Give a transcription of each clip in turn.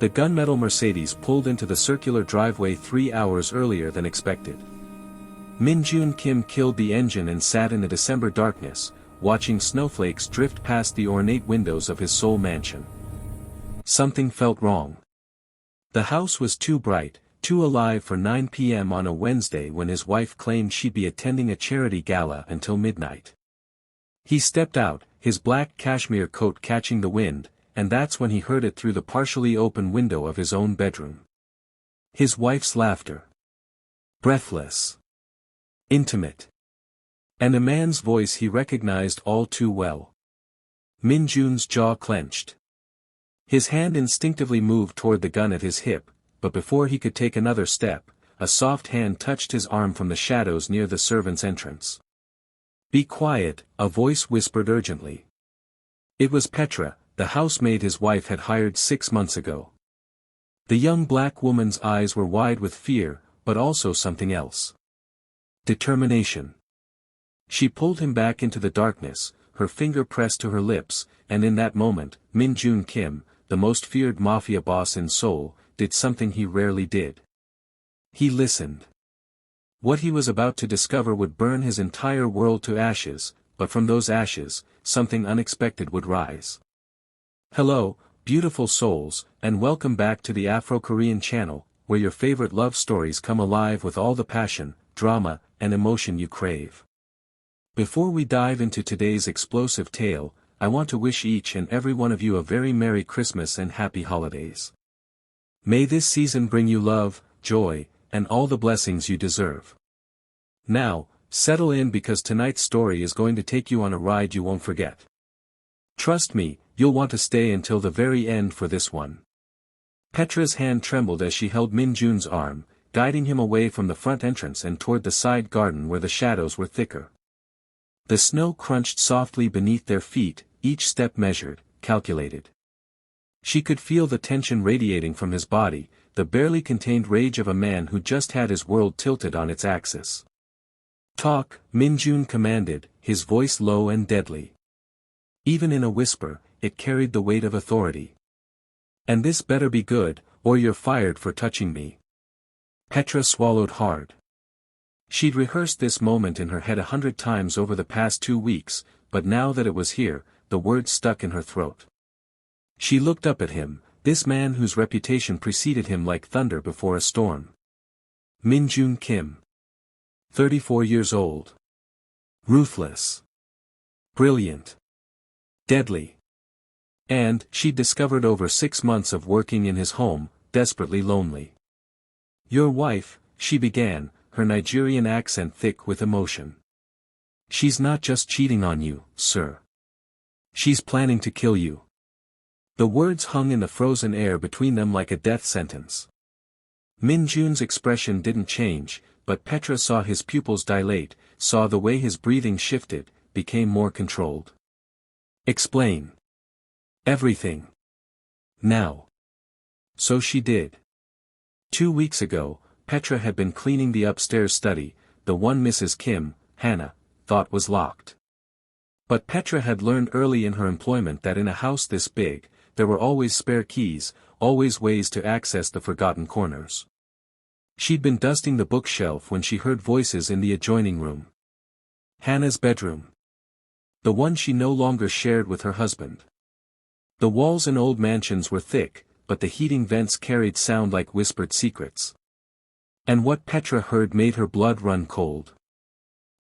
The gunmetal Mercedes pulled into the circular driveway 3 hours earlier than expected. Min-Jun Kim killed the engine and sat in the December darkness, watching snowflakes drift past the ornate windows of his Seoul mansion. Something felt wrong. The house was too bright, too alive for 9 p.m. on a Wednesday when his wife claimed she'd be attending a charity gala until midnight. He stepped out, his black cashmere coat catching the wind, and that's when he heard it through the partially open window of his own bedroom. His wife's laughter. Breathless. Intimate. And a man's voice he recognized all too well. Min-Jun's jaw clenched. His hand instinctively moved toward the gun at his hip, but before he could take another step, a soft hand touched his arm from the shadows near the servants' entrance. "Be quiet," a voice whispered urgently. It was Petra, the housemaid his wife had hired 6 months ago. The young black woman's eyes were wide with fear, but also something else. Determination. She pulled him back into the darkness, her finger pressed to her lips, and in that moment, Min-Jun Kim, the most feared mafia boss in Seoul, did something he rarely did. He listened. What he was about to discover would burn his entire world to ashes, but from those ashes, something unexpected would rise. Hello, beautiful souls, and welcome back to the Afro-Korean channel, where your favorite love stories come alive with all the passion, drama, and emotion you crave. Before we dive into today's explosive tale, I want to wish each and every one of you a very Merry Christmas and Happy Holidays. May this season bring you love, joy, and all the blessings you deserve. Now, settle in because tonight's story is going to take you on a ride you won't forget. Trust me, you'll want to stay until the very end for this one. Petra's hand trembled as she held Min-Jun's arm, guiding him away from the front entrance and toward the side garden where the shadows were thicker. The snow crunched softly beneath their feet, each step measured, calculated. She could feel the tension radiating from his body, the barely contained rage of a man who just had his world tilted on its axis. "Talk," Min-Jun commanded, his voice low and deadly. Even in a whisper, it carried the weight of authority. "And this better be good, or you're fired for touching me." Petra swallowed hard. She'd rehearsed this moment in her head 100 times over the past 2 weeks, but now that it was here, the words stuck in her throat. She looked up at him, this man whose reputation preceded him like thunder before a storm. Min-Jun Kim. 34 years old. Ruthless. Brilliant. Deadly. And, she'd discovered over 6 months of working in his home, desperately lonely. "Your wife," she began, her Nigerian accent thick with emotion. "She's not just cheating on you, sir. She's planning to kill you." The words hung in the frozen air between them like a death sentence. Min-Jun's expression didn't change, but Petra saw his pupils dilate, saw the way his breathing shifted, became more controlled. "Explain. Everything. Now." So she did. 2 weeks ago, Petra had been cleaning the upstairs study, the one Mrs. Kim, Hannah, thought was locked. But Petra had learned early in her employment that in a house this big, there were always spare keys, always ways to access the forgotten corners. She'd been dusting the bookshelf when she heard voices in the adjoining room. Hannah's bedroom. The one she no longer shared with her husband. The walls in old mansions were thick, but the heating vents carried sound like whispered secrets. And what Petra heard made her blood run cold.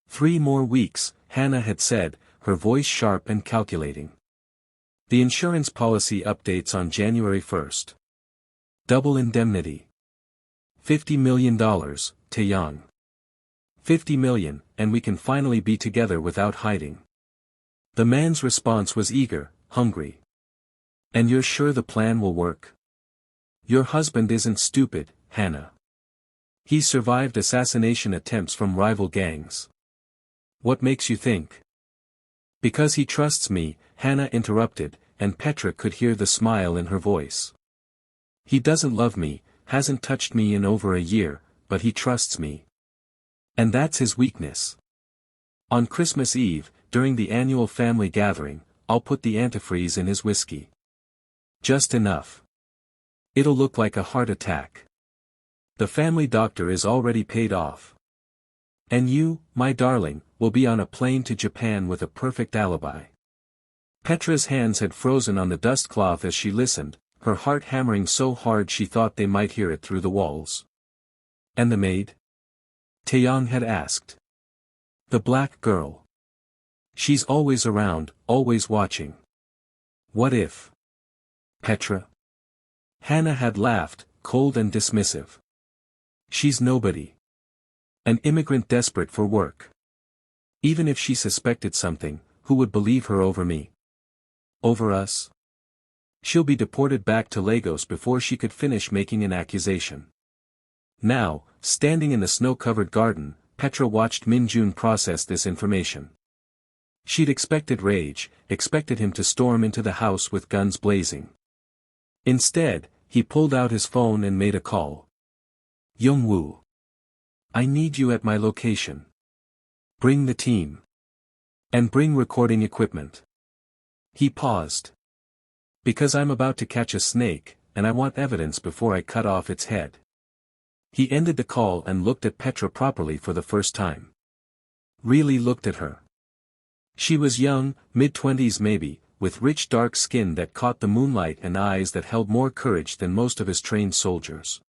3 more weeks, Hannah had said, her voice sharp and calculating. The insurance policy updates on January 1st. Double indemnity. $50 million, Taeyang. 50 million, and we can finally be together without hiding. The man's response was eager, hungry. "And you're sure the plan will work? Your husband isn't stupid, Hannah. He survived assassination attempts from rival gangs. What makes you think?" "Because he trusts me," Hannah interrupted, and Petra could hear the smile in her voice. "He doesn't love me, hasn't touched me in over a year, but he trusts me. And that's his weakness. On Christmas Eve, during the annual family gathering, I'll put the antifreeze in his whiskey. Just enough. It'll look like a heart attack. The family doctor is already paid off. And you, my darling, will be on a plane to Japan with a perfect alibi. Petra's hands had frozen on the dust cloth as she listened, her heart hammering so hard she thought they might hear it through the walls. And the maid? Taeyong had asked. The black girl. She's always around, always watching. What if? Petra? Hannah had laughed, cold and dismissive. She's nobody. An immigrant desperate for work. Even if she suspected something, who would believe her over me? Over us? She'll be deported back to Lagos before she could finish making an accusation. Now, standing in the snow-covered garden, Petra watched Min-jun process this information. She'd expected rage, expected him to storm into the house with guns blazing. Instead, he pulled out his phone and made a call. Young-woo. I need you at my location. Bring the team. And bring recording equipment. He paused. Because I'm about to catch a snake, and I want evidence before I cut off its head. He ended the call and looked at Petra properly for the first time. Really looked at her. She was young, mid-20s maybe, with rich dark skin that caught the moonlight and eyes that held more courage than most of his trained soldiers.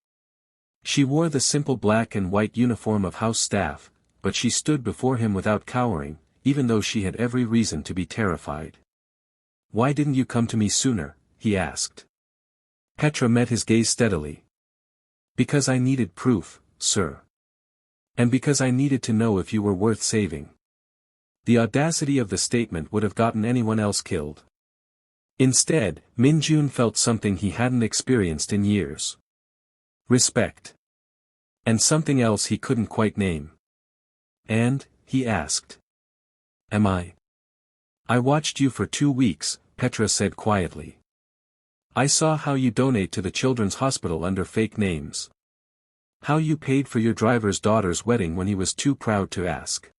She wore the simple black and white uniform of house staff, but she stood before him without cowering, even though she had every reason to be terrified. Why didn't you come to me sooner? He asked. Petra met his gaze steadily. Because I needed proof, sir. And because I needed to know if you were worth saving. The audacity of the statement would have gotten anyone else killed. Instead, Min-jun felt something he hadn't experienced in years. Respect. And something else he couldn't quite name. And, he asked. Am I? I watched you for 2 weeks, Petra said quietly. I saw how you donate to the children's hospital under fake names. How you paid for your driver's daughter's wedding when he was too proud to ask.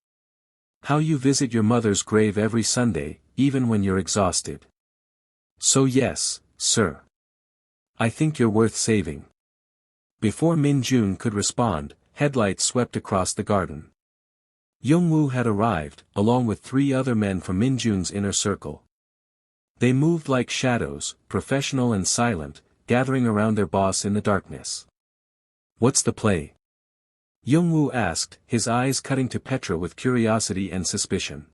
How you visit your mother's grave every Sunday, even when you're exhausted. So yes, sir. I think you're worth saving. Before Min-jun could respond, headlights swept across the garden. Young-woo had arrived, along with 3 other men from Min-jun's inner circle. They moved like shadows, professional and silent, gathering around their boss in the darkness. What's the play? Young-woo asked, his eyes cutting to Petra with curiosity and suspicion.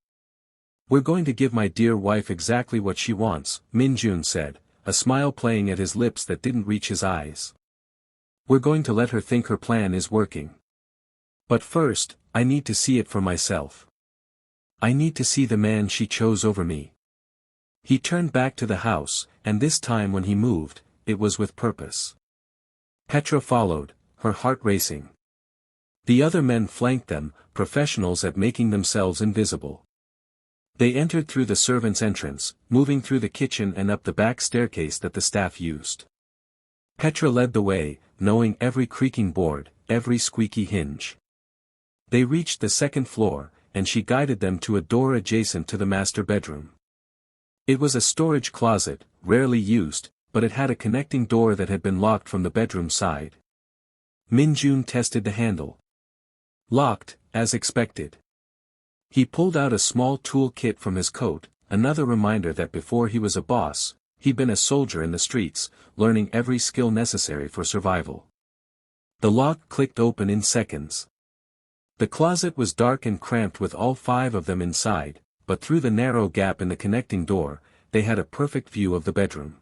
We're going to give my dear wife exactly what she wants, Min-jun said, a smile playing at his lips that didn't reach his eyes. We're going to let her think her plan is working. But first, I need to see it for myself. I need to see the man she chose over me. He turned back to the house, and this time when he moved, it was with purpose. Petra followed, her heart racing. The other men flanked them, professionals at making themselves invisible. They entered through the servants' entrance, moving through the kitchen and up the back staircase that the staff used. Petra led the way, knowing every creaking board, every squeaky hinge. They reached the 2nd floor, and she guided them to a door adjacent to the master bedroom. It was a storage closet, rarely used, but it had a connecting door that had been locked from the bedroom side. Min-jun tested the handle. Locked, as expected. He pulled out a small tool kit from his coat, another reminder that before he was a boss, he'd been a soldier in the streets, learning every skill necessary for survival. The lock clicked open in seconds. The closet was dark and cramped with all 5 of them inside, but through the narrow gap in the connecting door, they had a perfect view of the bedroom.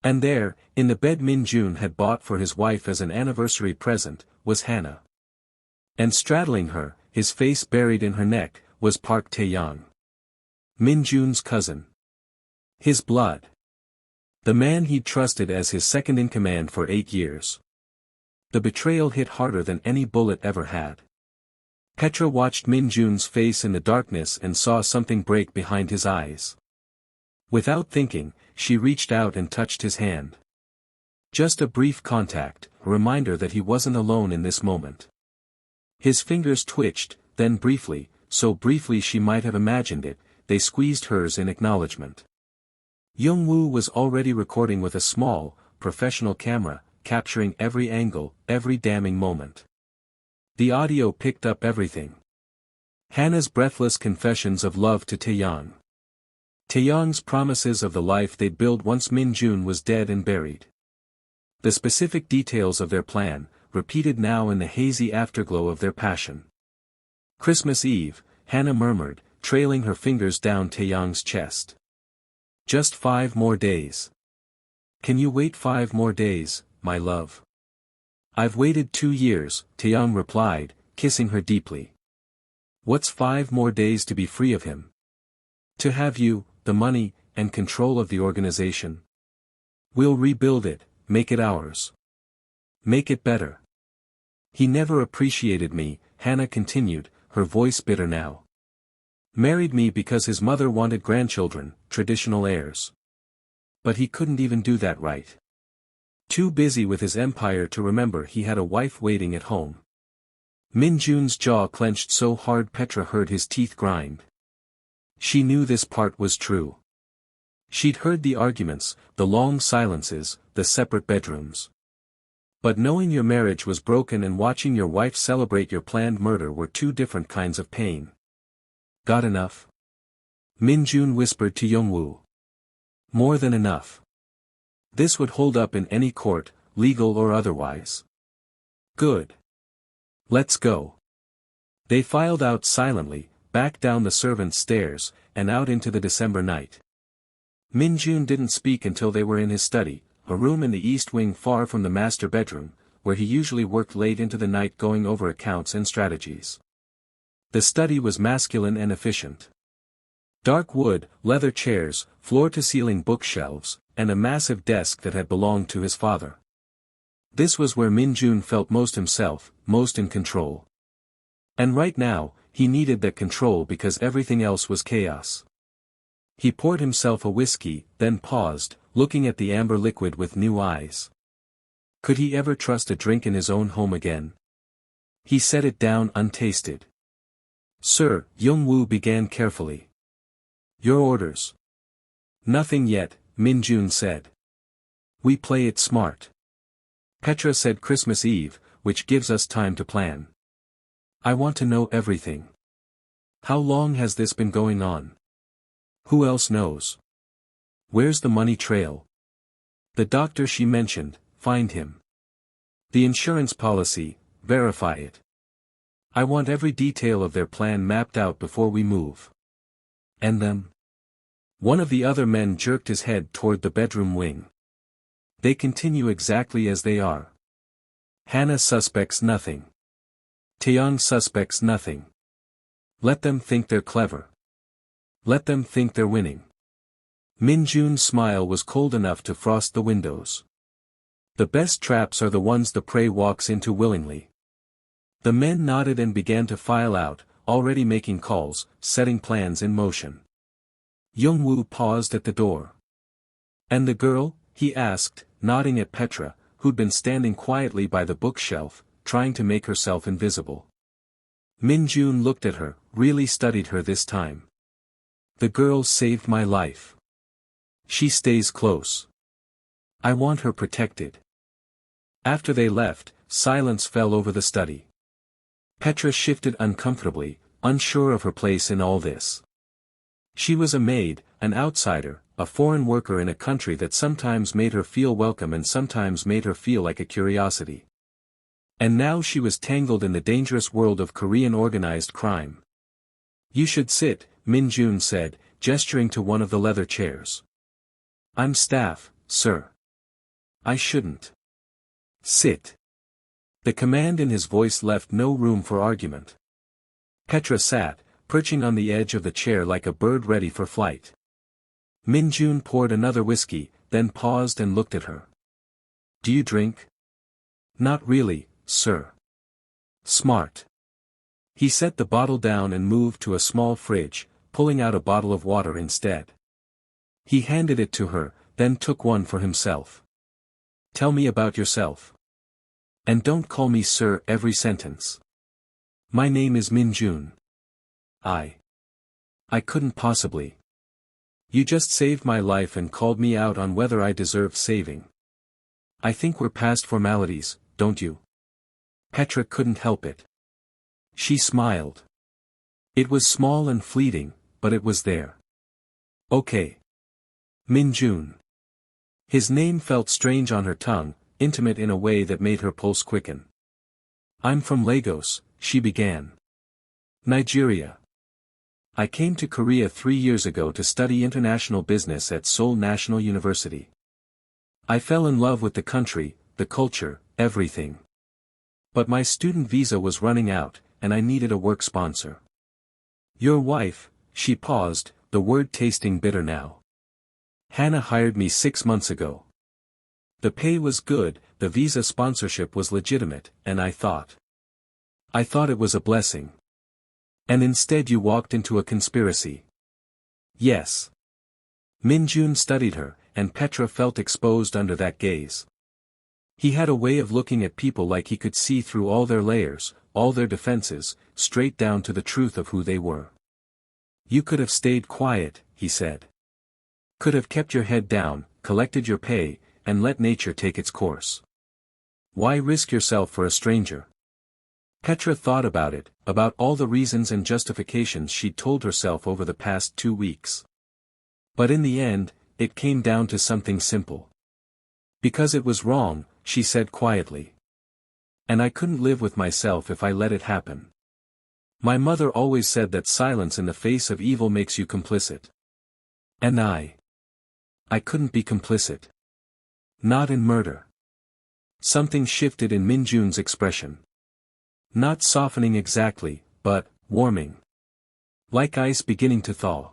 And there, in the bed Min-jun had bought for his wife as an anniversary present, was Hannah. And straddling her, his face buried in her neck, was Park Taeyong. Min-jun's cousin. His blood. The man he'd trusted as his second-in-command for 8 years. The betrayal hit harder than any bullet ever had. Petra watched Min-jun's face in the darkness and saw something break behind his eyes. Without thinking, she reached out and touched his hand. Just a brief contact, a reminder that he wasn't alone in this moment. His fingers twitched, then briefly, so briefly she might have imagined it, they squeezed hers in acknowledgement. Young-woo was already recording with a small, professional camera, capturing every angle, every damning moment. The audio picked up everything. Hannah's breathless confessions of love to Taeyong. Taeyong's promises of the life they'd build once Min-jun was dead and buried. The specific details of their plan, repeated now in the hazy afterglow of their passion. Christmas Eve, Hannah murmured, trailing her fingers down Taeyong's chest. Just 5 more days. Can you wait 5 more days, my love? I've waited 2 years, Taeyong replied, kissing her deeply. What's 5 more days to be free of him? To have you, the money, and control of the organization. We'll rebuild it, make it ours. Make it better. He never appreciated me, Hannah continued, her voice bitter now. Married me because his mother wanted grandchildren, traditional heirs. But he couldn't even do that right. Too busy with his empire to remember he had a wife waiting at home. Min-jun's jaw clenched so hard Petra heard his teeth grind. She knew this part was true. She'd heard the arguments, the long silences, the separate bedrooms. But knowing your marriage was broken and watching your wife celebrate your planned murder were 2 different kinds of pain. Got enough? Min-jun whispered to Youngwoo. More than enough. This would hold up in any court, legal or otherwise. Good. Let's go. They filed out silently, back down the servants' stairs, and out into the December night. Min-jun didn't speak until they were in his study, a room in the east wing far from the master bedroom, where he usually worked late into the night going over accounts and strategies. The study was masculine and efficient. Dark wood, leather chairs, floor-to-ceiling bookshelves, and a massive desk that had belonged to his father. This was where Min-jun felt most himself, most in control. And right now, he needed that control because everything else was chaos. He poured himself a whiskey, then paused, looking at the amber liquid with new eyes. Could he ever trust a drink in his own home again? He set it down untasted. Sir, Youngwoo began carefully. Your orders. Nothing yet, Min-jun said. We play it smart. Petra said Christmas Eve, which gives us time to plan. I want to know everything. How long has this been going on? Who else knows? Where's the money trail? The doctor she mentioned, find him. The insurance policy, verify it. I want every detail of their plan mapped out before we move. And them? One of the other men jerked his head toward the bedroom wing. They continue exactly as they are. Hannah suspects nothing. Taeyong suspects nothing. Let them think they're clever. Let them think they're winning. Min-jun's smile was cold enough to frost the windows. The best traps are the ones the prey walks into willingly. The men nodded and began to file out, already making calls, setting plans in motion. Youngwoo paused at the door. And the girl? He asked, nodding at Petra, who'd been standing quietly by the bookshelf, trying to make herself invisible. Min-jun looked at her, really studied her this time. The girl saved my life. She stays close. I want her protected. After they left, silence fell over the study. Petra shifted uncomfortably, unsure of her place in all this. She was a maid, an outsider, a foreign worker in a country that sometimes made her feel welcome and sometimes made her feel like a curiosity. And now she was tangled in the dangerous world of Korean organized crime. You should sit, Min-jun said, gesturing to one of the leather chairs. I'm staff, sir. I shouldn't. Sit. The command in his voice left no room for argument. Petra sat, perching on the edge of the chair like a bird ready for flight. Min-jun poured another whiskey, then paused and looked at her. Do you drink? Not really, sir. Smart. He set the bottle down and moved to a small fridge, pulling out a bottle of water instead. He handed it to her, then took one for himself. Tell me about yourself. And don't call me sir every sentence. My name is Min-jun. I couldn't possibly. You just saved my life and called me out on whether I deserved saving. I think we're past formalities, don't you? Petra couldn't help it. She smiled. It was small and fleeting, but it was there. Okay. Min-jun. His name felt strange on her tongue, intimate in a way that made her pulse quicken. I'm from Lagos, she began. Nigeria. I came to Korea 3 years ago to study international business at Seoul National University. I fell in love with the country, the culture, everything. But my student visa was running out, and I needed a work sponsor. Your wife, she paused, the word tasting bitter now. Hannah hired me 6 months ago. The pay was good, the visa sponsorship was legitimate, and I thought it was a blessing. And instead you walked into a conspiracy. Yes. Min-jun studied her, and Petra felt exposed under that gaze. He had a way of looking at people like he could see through all their layers, all their defenses, straight down to the truth of who they were. You could have stayed quiet, he said. Could have kept your head down, collected your pay, and let nature take its course. Why risk yourself for a stranger? Petra thought about it, about all the reasons and justifications she'd told herself over the past 2 weeks. But in the end, it came down to something simple. Because it was wrong, she said quietly. And I couldn't live with myself if I let it happen. My mother always said that silence in the face of evil makes you complicit. And I couldn't be complicit. Not in murder. Something shifted in Min-jun's expression. Not softening exactly, but warming. Like ice beginning to thaw.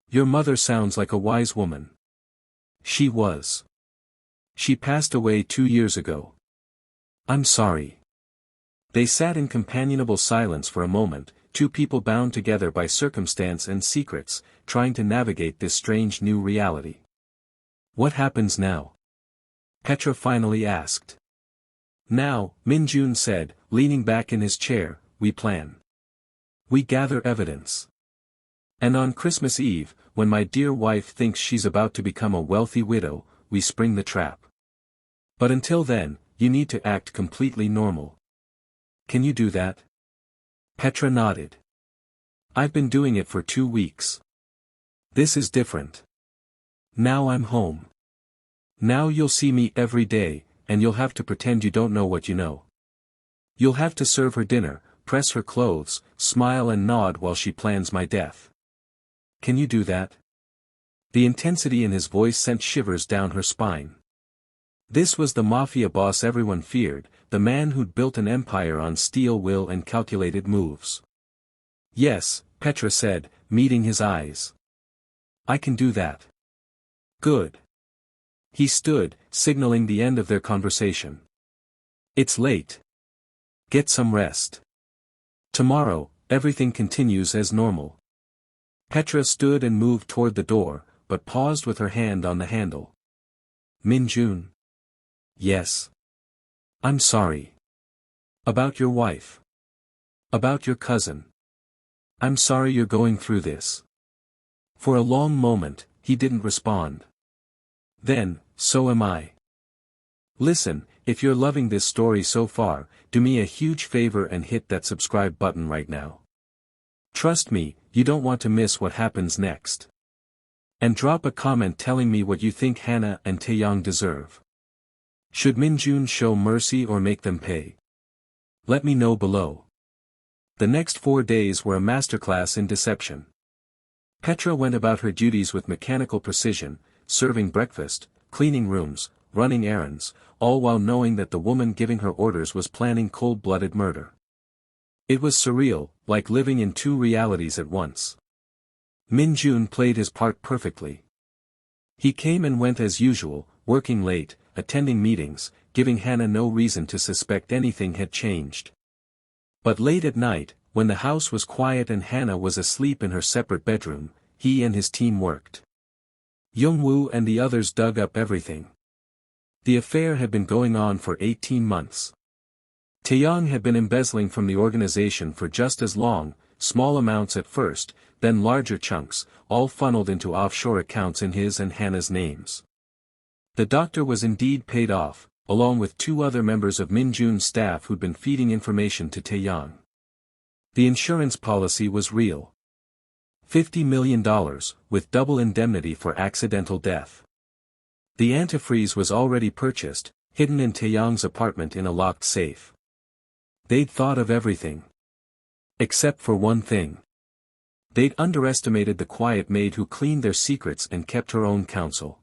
Your mother sounds like a wise woman. She was. She passed away 2 years ago. I'm sorry. They sat in companionable silence for a moment, two people bound together by circumstance and secrets, trying to navigate this strange new reality. What happens now? Petra finally asked. Now, Min-jun said, leaning back in his chair, we plan. We gather evidence. And on Christmas Eve, when my dear wife thinks she's about to become a wealthy widow, we spring the trap. But until then, you need to act completely normal. Can you do that? Petra nodded. I've been doing it for 2 weeks. This is different. Now I'm home. Now you'll see me every day, and you'll have to pretend you don't know what you know. You'll have to serve her dinner, press her clothes, smile and nod while she plans my death. Can you do that? The intensity in his voice sent shivers down her spine. This was the mafia boss everyone feared, the man who'd built an empire on steel will and calculated moves. Yes, Petra said, meeting his eyes. I can do that. Good. He stood, signaling the end of their conversation. It's late. Get some rest. Tomorrow, everything continues as normal. Petra stood and moved toward the door, but paused with her hand on the handle. Min-jun. Yes. I'm sorry. About your wife. About your cousin. I'm sorry you're going through this. For a long moment, he didn't respond. Then, so am I. Listen, if you're loving this story so far, do me a huge favor and hit that subscribe button right now. Trust me, you don't want to miss what happens next. And drop a comment telling me what you think Hannah and Taeyong deserve. Should Min-jun show mercy or make them pay? Let me know below. The next 4 days were a masterclass in deception. Petra went about her duties with mechanical precision, serving breakfast, cleaning rooms, running errands, all while knowing that the woman giving her orders was planning cold-blooded murder. It was surreal, like living in 2 realities at once. Min-jun played his part perfectly. He came and went as usual, working late, attending meetings, giving Hannah no reason to suspect anything had changed. But late at night, when the house was quiet and Hannah was asleep in her separate bedroom, he and his team worked. Young-woo and the others dug up everything. The affair had been going on for 18 months. Taeyong had been embezzling from the organization for just as long, small amounts at first, then larger chunks, all funneled into offshore accounts in his and Hannah's names. The doctor was indeed paid off, along with 2 other members of Min Jun's staff who'd been feeding information to Taeyang. The insurance policy was real. $50 million, with double indemnity for accidental death. The antifreeze was already purchased, hidden in Taeyang's apartment in a locked safe. They'd thought of everything. Except for one thing. They'd underestimated the quiet maid who cleaned their secrets and kept her own counsel.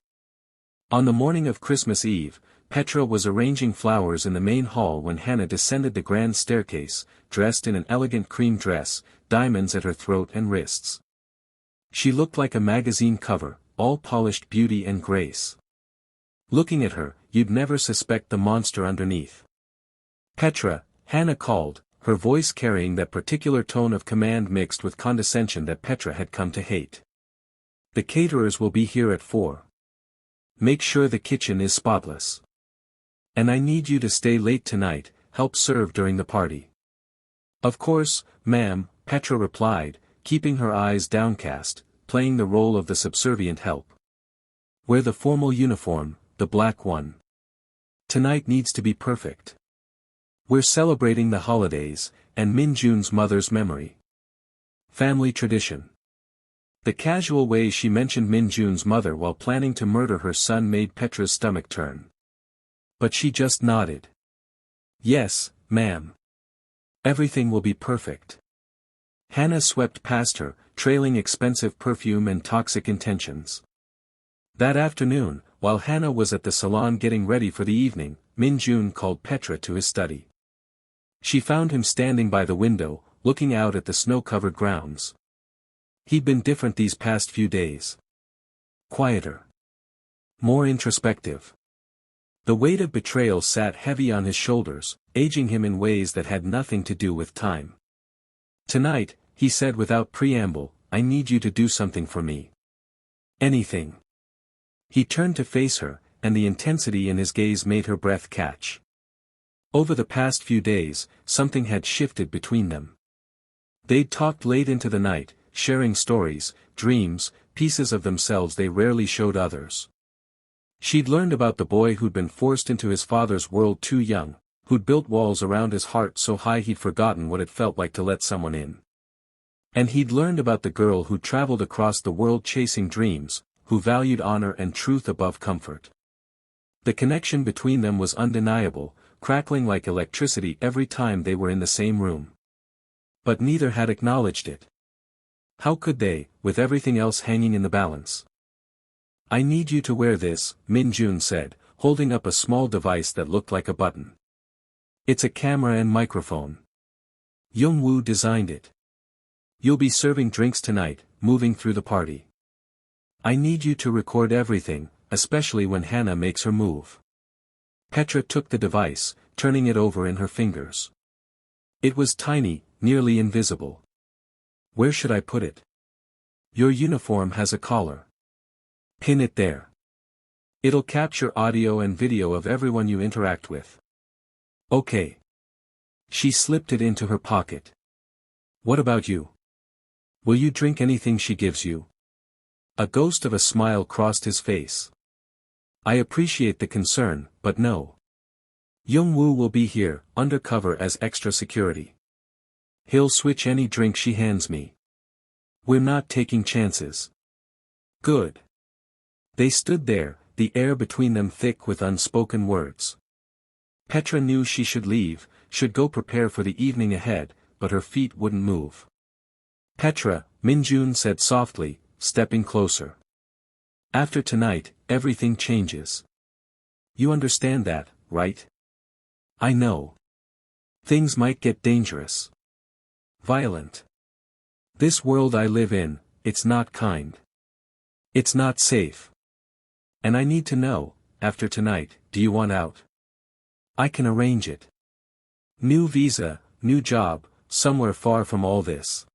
On the morning of Christmas Eve, Petra was arranging flowers in the main hall when Hannah descended the grand staircase, dressed in an elegant cream dress, diamonds at her throat and wrists. She looked like a magazine cover, all polished beauty and grace. Looking at her, you'd never suspect the monster underneath. "Petra," Hannah called, her voice carrying that particular tone of command mixed with condescension that Petra had come to hate. "The caterers will be here at 4. Make sure the kitchen is spotless. And I need you to stay late tonight, help serve during the party." "Of course, ma'am," Petra replied, keeping her eyes downcast, playing the role of the subservient help. "Wear the formal uniform, the black one. Tonight needs to be perfect. We're celebrating the holidays, and Min Jun's mother's memory. Family tradition." The casual way she mentioned Min Jun's mother while planning to murder her son made Petra's stomach turn. But she just nodded. "Yes, ma'am. Everything will be perfect." Hannah swept past her, trailing expensive perfume and toxic intentions. That afternoon, while Hannah was at the salon getting ready for the evening, Min Jun called Petra to his study. She found him standing by the window, looking out at the snow-covered grounds. He'd been different these past few days. Quieter. More introspective. The weight of betrayal sat heavy on his shoulders, aging him in ways that had nothing to do with time. "Tonight," he said without preamble, "I need you to do something for me. Anything." He turned to face her, and the intensity in his gaze made her breath catch. Over the past few days, something had shifted between them. They'd talked late into the night, sharing stories, dreams, pieces of themselves they rarely showed others. She'd learned about the boy who'd been forced into his father's world too young, who'd built walls around his heart so high he'd forgotten what it felt like to let someone in. And he'd learned about the girl who traveled across the world chasing dreams, who valued honor and truth above comfort. The connection between them was undeniable, crackling like electricity every time they were in the same room. But neither had acknowledged it. How could they, with everything else hanging in the balance? "I need you to wear this," Min Jun said, holding up a small device that looked like a button. "It's a camera and microphone. Young-woo designed it. You'll be serving drinks tonight, moving through the party. I need you to record everything, especially when Hannah makes her move." Petra took the device, turning it over in her fingers. It was tiny, nearly invisible. "Where should I put it?" "Your uniform has a collar. Pin it there. It'll capture audio and video of everyone you interact with." "Okay." She slipped it into her pocket. "What about you? Will you drink anything she gives you?" A ghost of a smile crossed his face. "I appreciate the concern, but no. Young-woo will be here, undercover as extra security. He'll switch any drink she hands me. We're not taking chances." "Good." They stood there, the air between them thick with unspoken words. Petra knew she should leave, should go prepare for the evening ahead, but her feet wouldn't move. "Petra," Min Jun said softly, stepping closer. "After tonight, everything changes. You understand that, right?" "I know. Things might get dangerous. Violent. This world I live in, it's not kind. It's not safe. And I need to know, after tonight, do you want out? I can arrange it. New visa, new job, somewhere far from all this.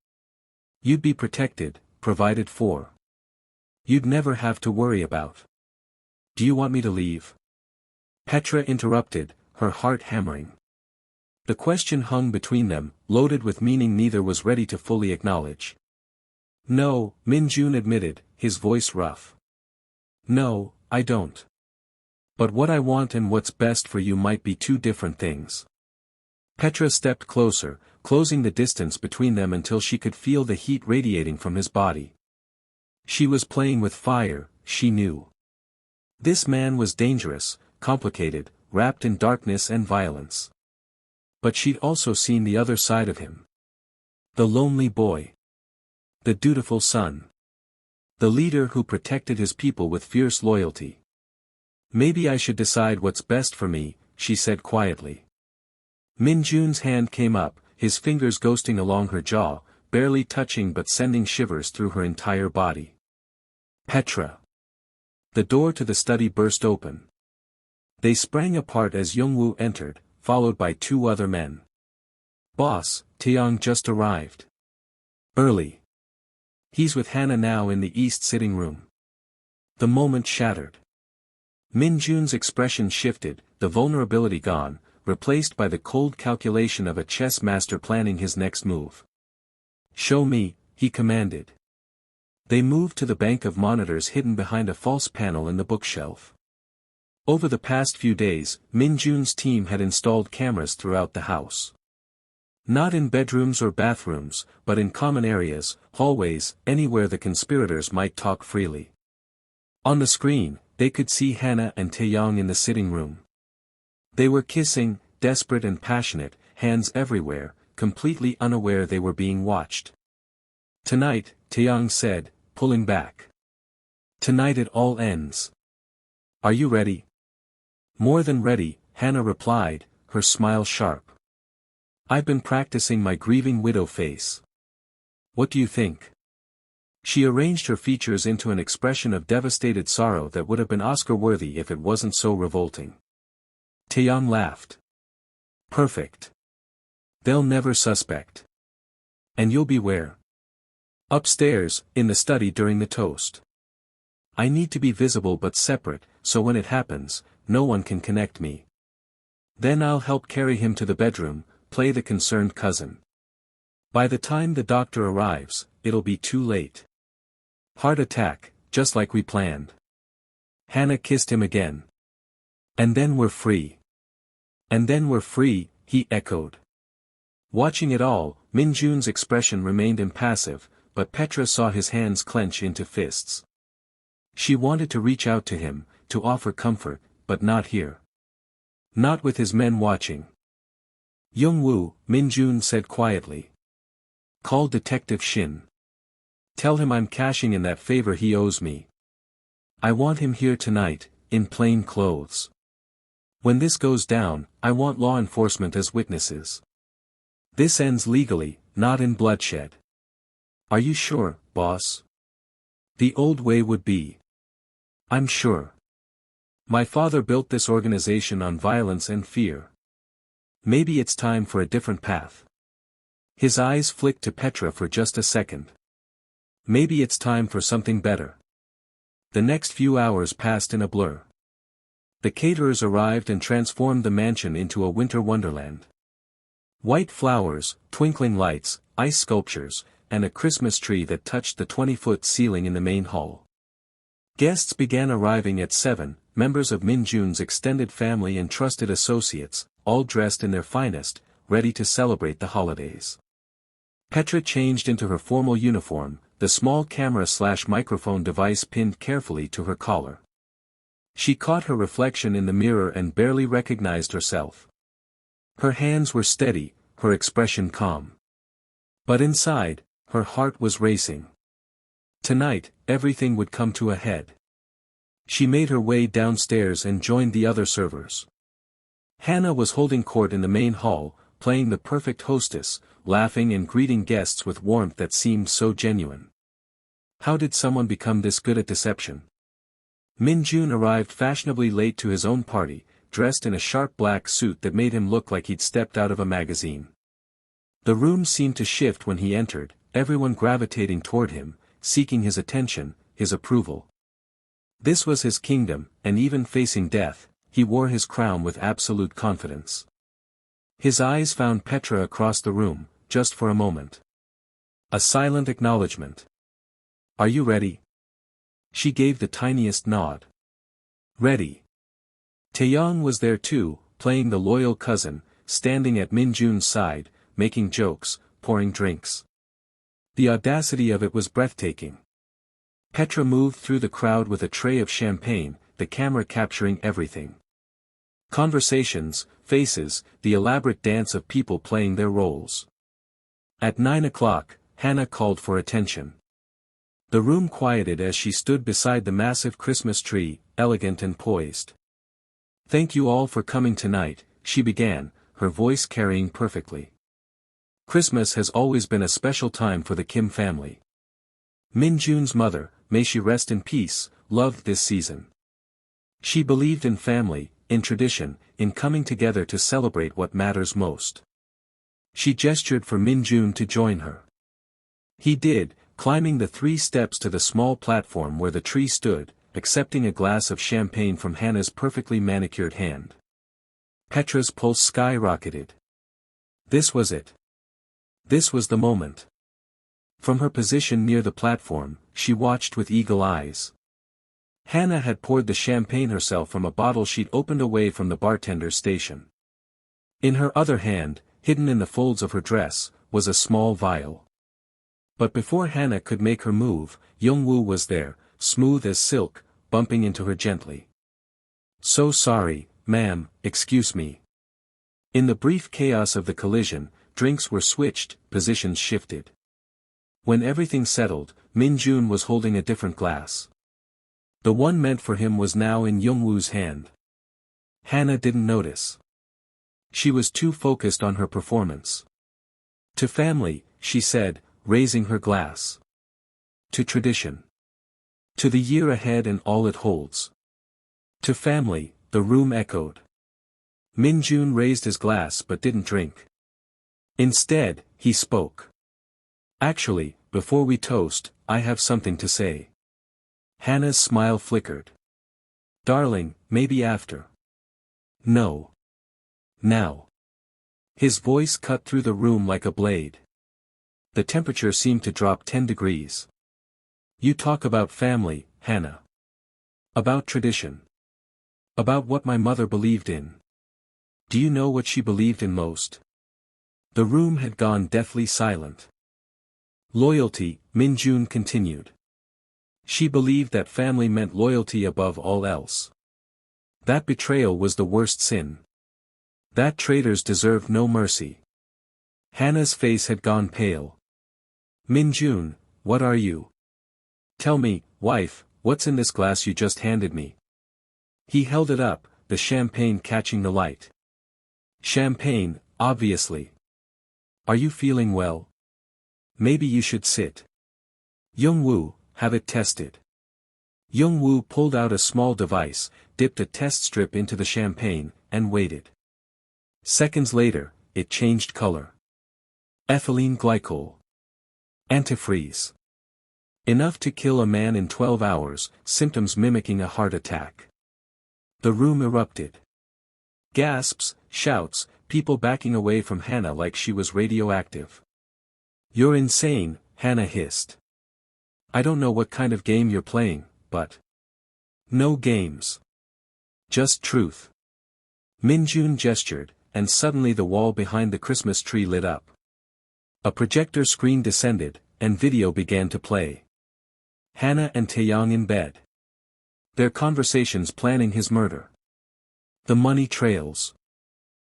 You'd be protected, provided for. You'd never have to worry about. Do you want me to leave?" Petra interrupted, her heart hammering. The question hung between them, loaded with meaning neither was ready to fully acknowledge. "No," Min Jun admitted, his voice rough. "No, I don't. But what I want and what's best for you might be two different things. Petra stepped closer, closing the distance between them until she could feel the heat radiating from his body. She was playing with fire, she knew. This man was dangerous, complicated, wrapped in darkness and violence. But she'd also seen the other side of him. The lonely boy. The dutiful son. The leader who protected his people with fierce loyalty. Maybe I should decide what's best for me, she said quietly. Min-jun's hand came up, his fingers ghosting along her jaw, barely touching but sending shivers through her entire body. Petra. The door to the study burst open. They sprang apart as Youngwoo entered, followed by two other men. Boss, Taeyong just arrived. Early. He's with Hannah now in the east sitting room. The moment shattered. Min-jun's expression shifted, the vulnerability gone, replaced by the cold calculation of a chess master planning his next move. Show me, he commanded. They moved to the bank of monitors hidden behind a false panel in the bookshelf. Over the past few days, Min-jun's team had installed cameras throughout the house. Not in bedrooms or bathrooms, but in common areas, hallways, anywhere the conspirators might talk freely. On the screen, they could see Hannah and Taeyong in the sitting room. They were kissing, desperate and passionate, hands everywhere, completely unaware they were being watched. Tonight, Taeyong said, pulling back. Tonight it all ends. Are you ready? More than ready, Hannah replied, her smile sharp. I've been practicing my grieving widow face. What do you think? She arranged her features into an expression of devastated sorrow that would have been Oscar-worthy if it wasn't so revolting. Taeyong laughed. Perfect. They'll never suspect. And you'll beware. Upstairs, in the study during the toast. I need to be visible but separate, so when it happens, no one can connect me. Then I'll help carry him to the bedroom, play the concerned cousin. By the time the doctor arrives, it'll be too late. Heart attack, just like we planned. Hannah kissed him again. And then we're free. And then we're free, he echoed. Watching it all, Min-jun's expression remained impassive, but Petra saw his hands clench into fists. She wanted to reach out to him, to offer comfort, but not here. Not with his men watching. Youngwoo, Min-jun said quietly. Call Detective Shin. Tell him I'm cashing in that favor he owes me. I want him here tonight, in plain clothes. When this goes down, I want law enforcement as witnesses. This ends legally, not in bloodshed. Are you sure, boss? The old way would be. I'm sure. My father built this organization on violence and fear. Maybe it's time for a different path. His eyes flicked to Petra for just a second. Maybe it's time for something better. The next few hours passed in a blur. The caterers arrived and transformed the mansion into a winter wonderland. White flowers, twinkling lights, ice sculptures, and a Christmas tree that touched the 20-foot ceiling in the main hall. Guests began arriving at 7, members of Min-jun's extended family and trusted associates, all dressed in their finest, ready to celebrate the holidays. Petra changed into her formal uniform, the small camera/microphone device pinned carefully to her collar. She caught her reflection in the mirror and barely recognized herself. Her hands were steady, her expression calm. But inside, her heart was racing. Tonight, everything would come to a head. She made her way downstairs and joined the other servers. Hannah was holding court in the main hall, playing the perfect hostess, laughing and greeting guests with warmth that seemed so genuine. How did someone become this good at deception? Min-jun arrived fashionably late to his own party, dressed in a sharp black suit that made him look like he'd stepped out of a magazine. The room seemed to shift when he entered, everyone gravitating toward him, seeking his attention, his approval. This was his kingdom, and even facing death, he wore his crown with absolute confidence. His eyes found Petra across the room, just for a moment. A silent acknowledgement. Are you ready? She gave the tiniest nod. Ready. Taeyong was there too, playing the loyal cousin, standing at Minjun's side, making jokes, pouring drinks. The audacity of it was breathtaking. Petra moved through the crowd with a tray of champagne, the camera capturing everything. Conversations, faces, the elaborate dance of people playing their roles. At 9 o'clock, Hannah called for attention. The room quieted as she stood beside the massive Christmas tree, elegant and poised. "Thank you all for coming tonight," she began, her voice carrying perfectly. Christmas has always been a special time for the Kim family. Minjun's mother, may she rest in peace, loved this season. She believed in family, in tradition, in coming together to celebrate what matters most. She gestured for Minjun to join her. He did, climbing the 3 steps to the small platform where the tree stood, accepting a glass of champagne from Hannah's perfectly manicured hand. Petra's pulse skyrocketed. This was it. This was the moment. From her position near the platform, she watched with eagle eyes. Hannah had poured the champagne herself from a bottle she'd opened away from the bartender's station. In her other hand, hidden in the folds of her dress, was a small vial. But before Hannah could make her move, Youngwoo was there, smooth as silk, bumping into her gently. "So sorry, ma'am, excuse me." In the brief chaos of the collision, drinks were switched, positions shifted. When everything settled, Minjun was holding a different glass. The one meant for him was now in Youngwoo's hand. Hannah didn't notice. She was too focused on her performance. "To family," she said, raising her glass. "To tradition. To the year ahead and all it holds." "To family," the room echoed. Minjun raised his glass but didn't drink. Instead, he spoke. "Actually, before we toast, I have something to say." Hannah's smile flickered. "Darling, maybe after." "No. Now." His voice cut through the room like a blade. The temperature seemed to drop 10 degrees. "You talk about family, Hannah. About tradition. About what my mother believed in. Do you know what she believed in most?" The room had gone deathly silent. "Loyalty," Minjun continued. "She believed that family meant loyalty above all else. That betrayal was the worst sin. That traitors deserved no mercy." Hannah's face had gone pale. "Minjun, what are you? Tell me, wife, what's in this glass you just handed me?" He held it up, the champagne catching the light. "Champagne, obviously. Are you feeling well? Maybe you should sit. Youngwoo, have it tested." Youngwoo pulled out a small device, dipped a test strip into the champagne, and waited. Seconds later, it changed color. Ethylene glycol. Antifreeze. Enough to kill a man in 12 hours, symptoms mimicking a heart attack. The room erupted. Gasps, shouts, people backing away from Hannah like she was radioactive. "You're insane," Hannah hissed. "I don't know what kind of game you're playing, but..." "No games. Just truth." Minjun gestured, and suddenly the wall behind the Christmas tree lit up. A projector screen descended, and video began to play. Hannah and Taeyong in bed. Their conversations planning his murder. The money trails.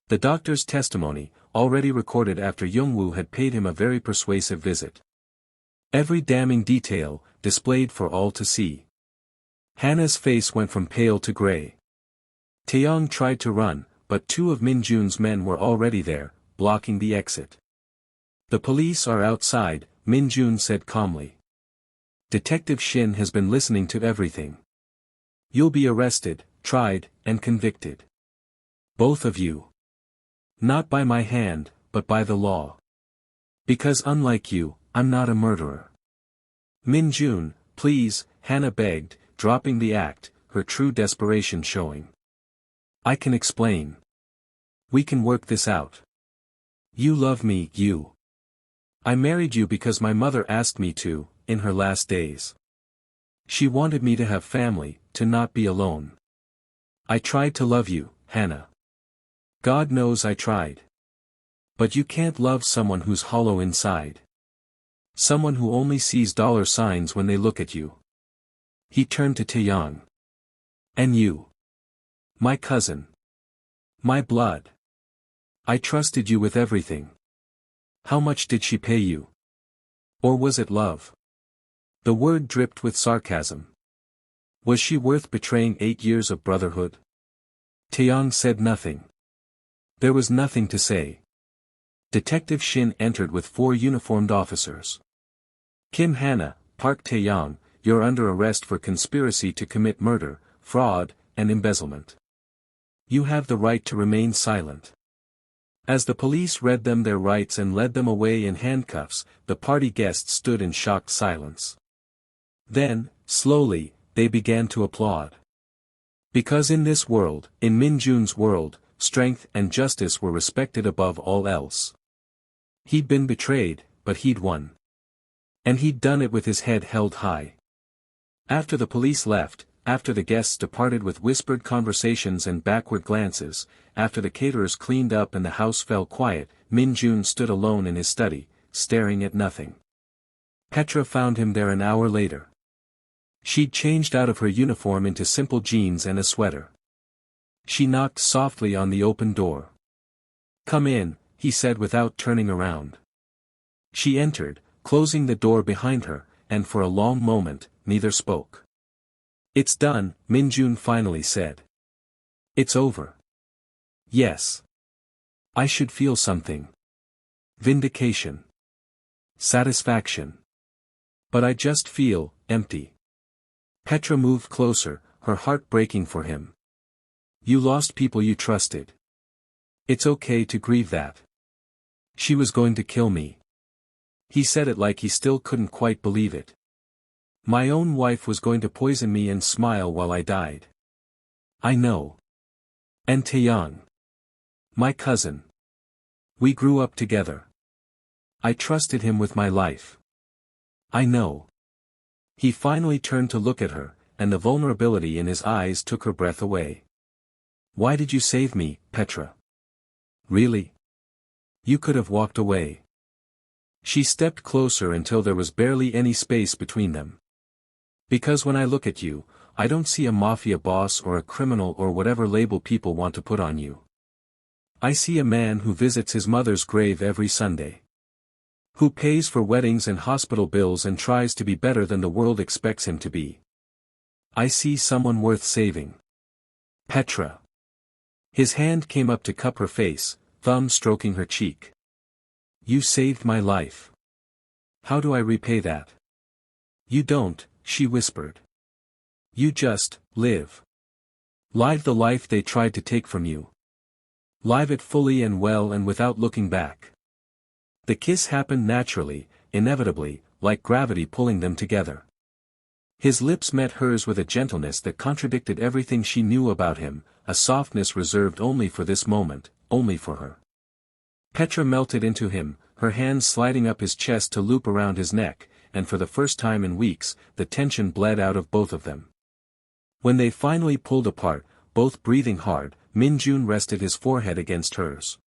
The doctor's testimony, already recorded after Youngwoo had paid him a very persuasive visit. Every damning detail, displayed for all to see. Hannah's face went from pale to gray. Taeyong tried to run, but 2 of Minjun's men were already there, blocking the exit. "The police are outside," Minjun said calmly. "Detective Shin has been listening to everything. You'll be arrested, tried, and convicted. Both of you. Not by my hand, but by the law. Because unlike you, I'm not a murderer." "Minjun, please," Hannah begged, dropping the act, her true desperation showing. "I can explain. We can work this out. You love me, you. I married you because my mother asked me to, in her last days. She wanted me to have family, to not be alone. I tried to love you, Hannah. God knows I tried. But you can't love someone who's hollow inside. Someone who only sees dollar signs when they look at you. He turned to Taeyang. And you? My cousin. My blood. I trusted you with everything. How much did she pay you? Or was it love? The word dripped with sarcasm. Was she worth betraying 8 years of brotherhood? Taeyang said nothing. There was nothing to say. Detective Shin entered with 4 uniformed officers. Kim Hannah, Park Taeyang, you're under arrest for conspiracy to commit murder, fraud, and embezzlement. You have the right to remain silent. As the police read them their rights and led them away in handcuffs, the party guests stood in shocked silence. Then, slowly, they began to applaud. Because in this world, in Min Jun's world, strength and justice were respected above all else. He'd been betrayed, but he'd won. And he'd done it with his head held high. After the police left, after the guests departed with whispered conversations and backward glances, after the caterers cleaned up and the house fell quiet, Min Jun stood alone in his study, staring at nothing. Petra found him there an hour later. She'd changed out of her uniform into simple jeans and a sweater. She knocked softly on the open door. Come in, he said without turning around. She entered, closing the door behind her, and for a long moment, neither spoke. It's done, Min Jun finally said. It's over. Yes. I should feel something. Vindication. Satisfaction. But I just feel empty. Petra moved closer, her heart breaking for him. You lost people you trusted. It's okay to grieve that. She was going to kill me. He said it like he still couldn't quite believe it. My own wife was going to poison me and smile while I died. I know. And Taeyang. My cousin. We grew up together. I trusted him with my life. I know. He finally turned to look at her, and the vulnerability in his eyes took her breath away. Why did you save me, Petra? Really? You could have walked away. She stepped closer until there was barely any space between them. Because when I look at you, I don't see a mafia boss or a criminal or whatever label people want to put on you. I see a man who visits his mother's grave every Sunday. Who pays for weddings and hospital bills and tries to be better than the world expects him to be. I see someone worth saving. Petra. His hand came up to cup her face, thumb stroking her cheek. You saved my life. How do I repay that? You don't, she whispered. You just, live. Live the life they tried to take from you. Live it fully and well and without looking back. The kiss happened naturally, inevitably, like gravity pulling them together. His lips met hers with a gentleness that contradicted everything she knew about him, a softness reserved only for this moment, only for her. Petra melted into him, her hands sliding up his chest to loop around his neck, and for the first time in weeks, the tension bled out of both of them. When they finally pulled apart, both breathing hard, Min Jun rested his forehead against hers.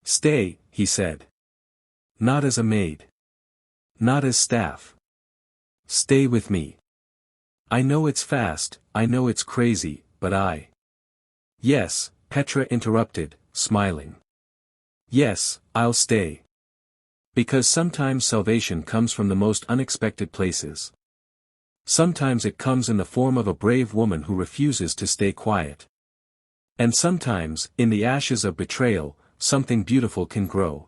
Stay, he said. Not as a maid. Not as staff. Stay with me. I know it's fast, I know it's crazy, but I... Yes, Petra interrupted, smiling. Yes, I'll stay. Because sometimes salvation comes from the most unexpected places. Sometimes it comes in the form of a brave woman who refuses to stay quiet. And sometimes, in the ashes of betrayal, something beautiful can grow.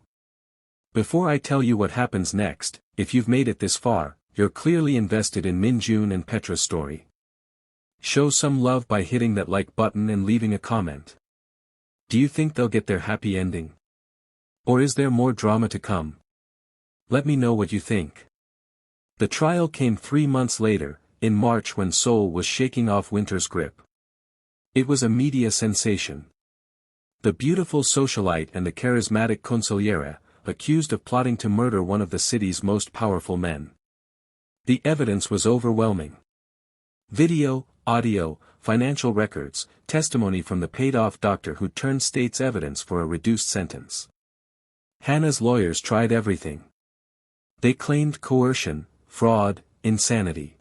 Before I tell you what happens next, if you've made it this far, you're clearly invested in Min Jun and Petra's story. Show some love by hitting that like button and leaving a comment. Do you think they'll get their happy ending? Or is there more drama to come? Let me know what you think. The trial came 3 months later, in March when Seoul was shaking off winter's grip. It was a media sensation. The beautiful socialite and the charismatic consigliere, accused of plotting to murder one of the city's most powerful men. The evidence was overwhelming. Video, audio, financial records, testimony from the paid-off doctor who turned state's evidence for a reduced sentence. Hannah's lawyers tried everything. They claimed coercion, fraud, insanity.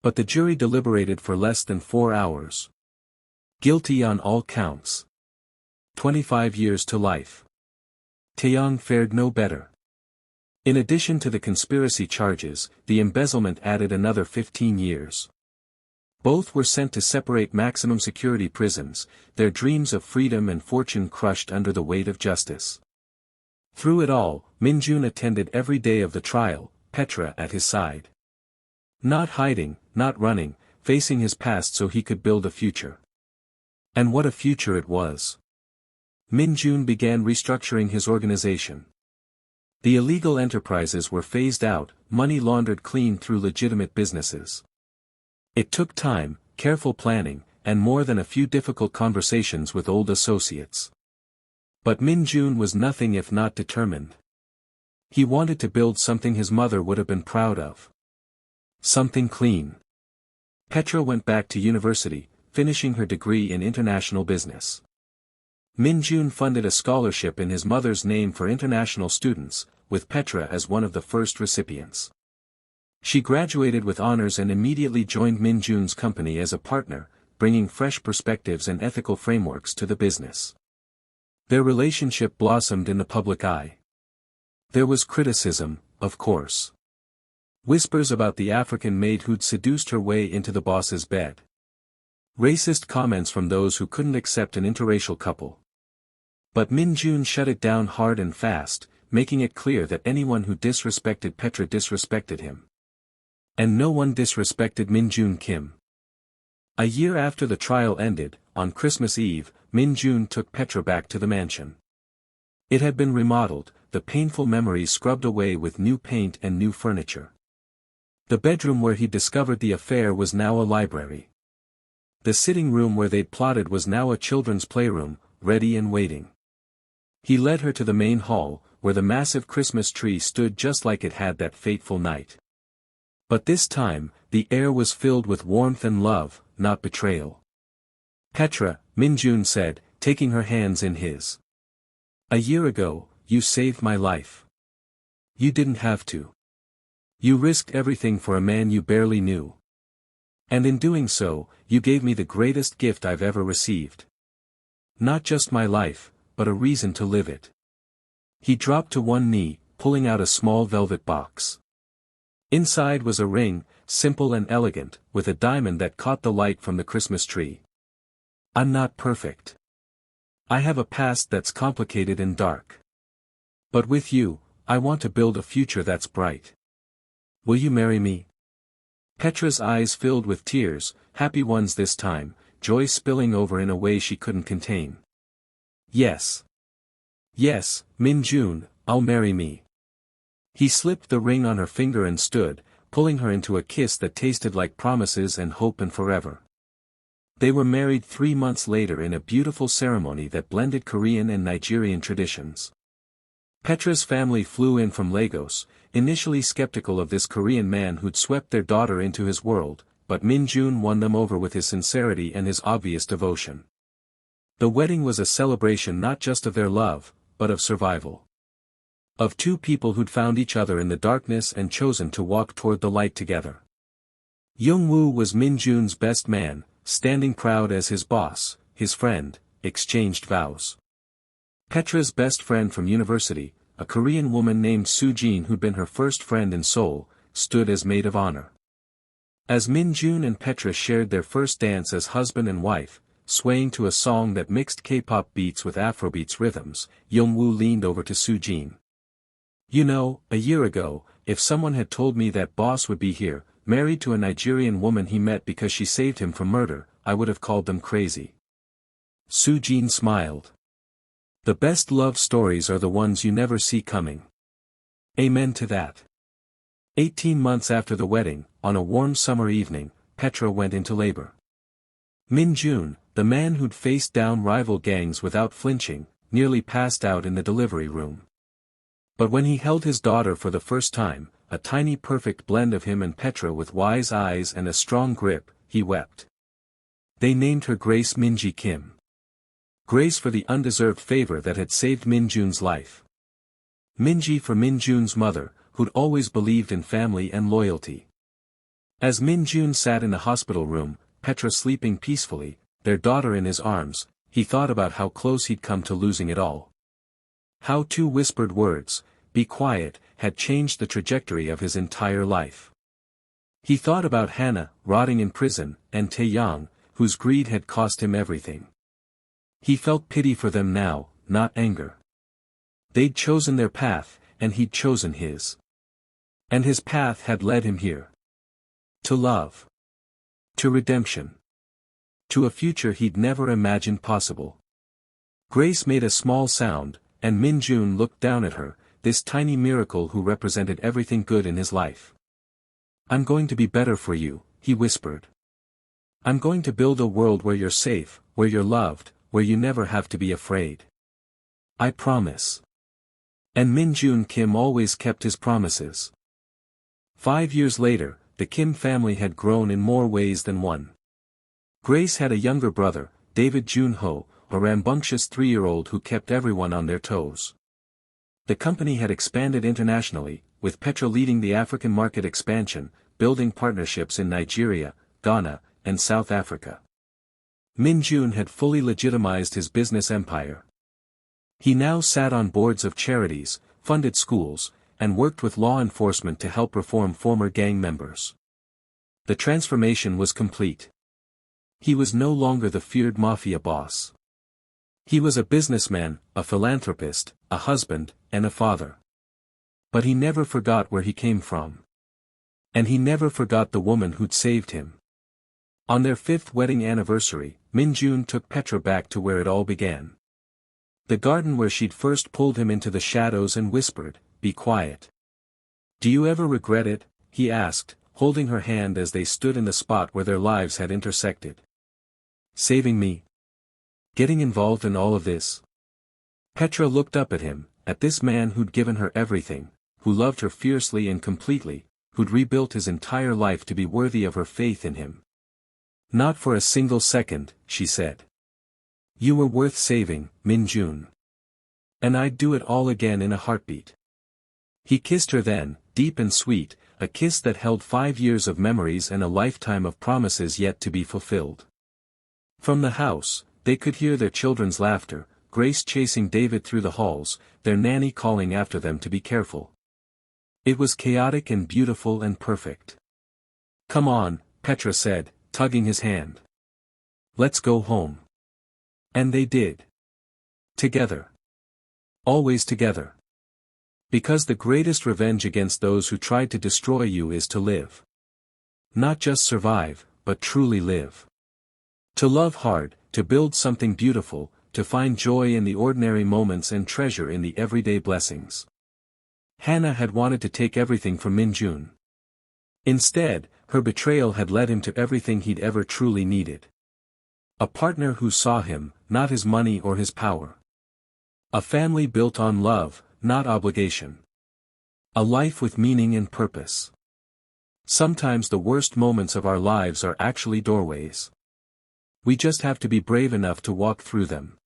But the jury deliberated for less than 4 hours. Guilty on all counts. 25 years to life. Taeyong fared no better. In addition to the conspiracy charges, the embezzlement added another 15 years. Both were sent to separate maximum security prisons, their dreams of freedom and fortune crushed under the weight of justice. Through it all, Min-jun attended every day of the trial, Petra at his side. Not hiding, not running, facing his past so he could build a future. And what a future it was. Min-jun began restructuring his organization. The illegal enterprises were phased out, money laundered clean through legitimate businesses. It took time, careful planning, and more than a few difficult conversations with old associates. But Min-jun was nothing if not determined. He wanted to build something his mother would have been proud of. Something clean. Petra went back to university, finishing her degree in international business. Min-jun funded a scholarship in his mother's name for international students, with Petra as one of the first recipients. She graduated with honors and immediately joined Min-jun's company as a partner, bringing fresh perspectives and ethical frameworks to the business. Their relationship blossomed in the public eye. There was criticism, of course. Whispers about the African maid who'd seduced her way into the boss's bed. Racist comments from those who couldn't accept an interracial couple. But Min-jun shut it down hard and fast, making it clear that anyone who disrespected Petra disrespected him. And no one disrespected Min-jun Kim. A year after the trial ended, on Christmas Eve, Min-jun took Petra back to the mansion. It had been remodeled, the painful memories scrubbed away with new paint and new furniture. The bedroom where he discovered the affair was now a library. The sitting room where they'd plotted was now a children's playroom, ready and waiting. He led her to the main hall, where the massive Christmas tree stood just like it had that fateful night. But this time, the air was filled with warmth and love, not betrayal. Petra, Min-jun said, taking her hands in his. A year ago, you saved my life. You didn't have to. You risked everything for a man you barely knew. And in doing so, you gave me the greatest gift I've ever received. Not just my life, but a reason to live it. He dropped to one knee, pulling out a small velvet box. Inside was a ring, simple and elegant, with a diamond that caught the light from the Christmas tree. I'm not perfect. I have a past that's complicated and dark. But with you, I want to build a future that's bright. Will you marry me? Petra's eyes filled with tears, happy ones this time, joy spilling over in a way she couldn't contain. Yes. Yes, Min-jun, I'll marry me. He slipped the ring on her finger and stood, pulling her into a kiss that tasted like promises and hope and forever. They were married 3 months later in a beautiful ceremony that blended Korean and Nigerian traditions. Petra's family flew in from Lagos, initially skeptical of this Korean man who'd swept their daughter into his world, but Min-jun won them over with his sincerity and his obvious devotion. The wedding was a celebration not just of their love, but of survival. Of two people who'd found each other in the darkness and chosen to walk toward the light together. Young-woo was Min-jun's best man, standing proud as his boss, his friend, exchanged vows. Petra's best friend from university, a Korean woman named Soo-jin who'd been her first friend in Seoul, stood as maid of honor. As Min-jun and Petra shared their first dance as husband and wife, swaying to a song that mixed K-pop beats with Afrobeats rhythms, Young-woo leaned over to Soo-jin. You know, a year ago, if someone had told me that boss would be here, married to a Nigerian woman he met because she saved him from murder, I would have called them crazy. Soo-jin smiled. The best love stories are the ones you never see coming. Amen to that. 18 months after the wedding, on a warm summer evening, Petra went into labor. Min-jun, the man who'd faced down rival gangs without flinching, nearly passed out in the delivery room. But when he held his daughter for the first time, a tiny perfect blend of him and Petra with wise eyes and a strong grip, he wept. They named her Grace Minji Kim. Grace for the undeserved favor that had saved Min Jun's life. Minji for Min Jun's mother, who'd always believed in family and loyalty. As Min Jun sat in the hospital room, Petra sleeping peacefully, their daughter in his arms, he thought about how close he'd come to losing it all. How 2 whispered words, "Be quiet," had changed the trajectory of his entire life. He thought about Hannah, rotting in prison, and Taeyang, whose greed had cost him everything. He felt pity for them now, not anger. They'd chosen their path, and he'd chosen his. And his path had led him here. To love. To redemption. To a future he'd never imagined possible. Grace made a small sound, and Min Jun looked down at her, this tiny miracle who represented everything good in his life. "I'm going to be better for you," he whispered. "I'm going to build a world where you're safe, where you're loved, where you never have to be afraid. I promise." And Min Jun Kim always kept his promises. 5 years later, the Kim family had grown in more ways than one. Grace had a younger brother, David Junho, a rambunctious 3-year-old who kept everyone on their toes. The company had expanded internationally, with Petra leading the African market expansion, building partnerships in Nigeria, Ghana, and South Africa. Min Jun had fully legitimized his business empire. He now sat on boards of charities, funded schools, and worked with law enforcement to help reform former gang members. The transformation was complete. He was no longer the feared mafia boss. He was a businessman, a philanthropist, a husband, and a father. But he never forgot where he came from. And he never forgot the woman who'd saved him. On their 5th wedding anniversary, Min Jun took Petra back to where it all began. The garden where she'd first pulled him into the shadows and whispered, "Be quiet." "Do you ever regret it?" he asked, holding her hand as they stood in the spot where their lives had intersected. "Saving me? Getting involved in all of this?" Petra looked up at him, at this man who'd given her everything, who loved her fiercely and completely, who'd rebuilt his entire life to be worthy of her faith in him. "Not for a single second," she said. "You were worth saving, Min Jun. And I'd do it all again in a heartbeat." He kissed her then, deep and sweet, a kiss that held 5 years of memories and a lifetime of promises yet to be fulfilled. From the house, they could hear their children's laughter, Grace chasing David through the halls, their nanny calling after them to be careful. It was chaotic and beautiful and perfect. "Come on," Petra said, tugging his hand. "Let's go home." And they did. Together. Always together. Because the greatest revenge against those who tried to destroy you is to live. Not just survive, but truly live. To love hard, to build something beautiful, to find joy in the ordinary moments and treasure in the everyday blessings. Hannah had wanted to take everything from Min Jun. Instead, her betrayal had led him to everything he'd ever truly needed. A partner who saw him, not his money or his power. A family built on love, not obligation. A life with meaning and purpose. Sometimes the worst moments of our lives are actually doorways. We just have to be brave enough to walk through them.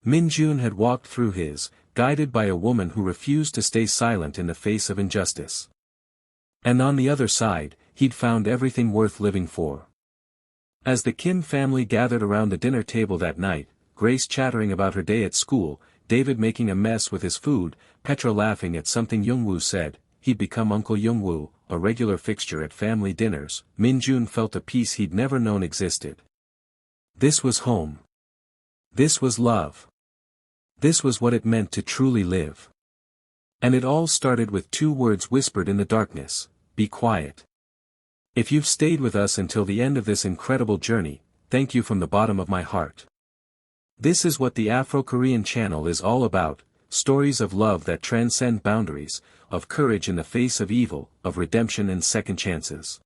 Min Jun had walked through his, guided by a woman who refused to stay silent in the face of injustice. And on the other side, he'd found everything worth living for. As the Kim family gathered around the dinner table that night, Grace chattering about her day at school, David making a mess with his food, Petra laughing at something Youngwoo said, he'd become Uncle Youngwoo, a regular fixture at family dinners, Min Jun felt a peace he'd never known existed. This was home. This was love. This was what it meant to truly live. And it all started with 2 words whispered in the darkness, "Be quiet." If you've stayed with us until the end of this incredible journey, thank you from the bottom of my heart. This is what the Afro-Korean channel is all about, stories of love that transcend boundaries, of courage in the face of evil, of redemption and second chances.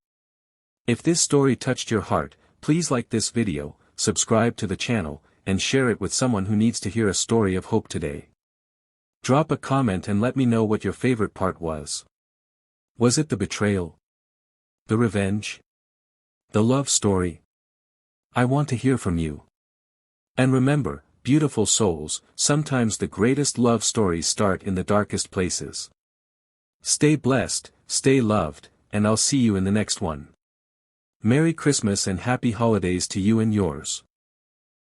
If this story touched your heart, please like this video, subscribe to the channel, and share it with someone who needs to hear a story of hope today. Drop a comment and let me know what your favorite part was. Was it the betrayal? The revenge? The love story? I want to hear from you. And remember, beautiful souls, sometimes the greatest love stories start in the darkest places. Stay blessed, stay loved, and I'll see you in the next one. Merry Christmas and happy holidays to you and yours.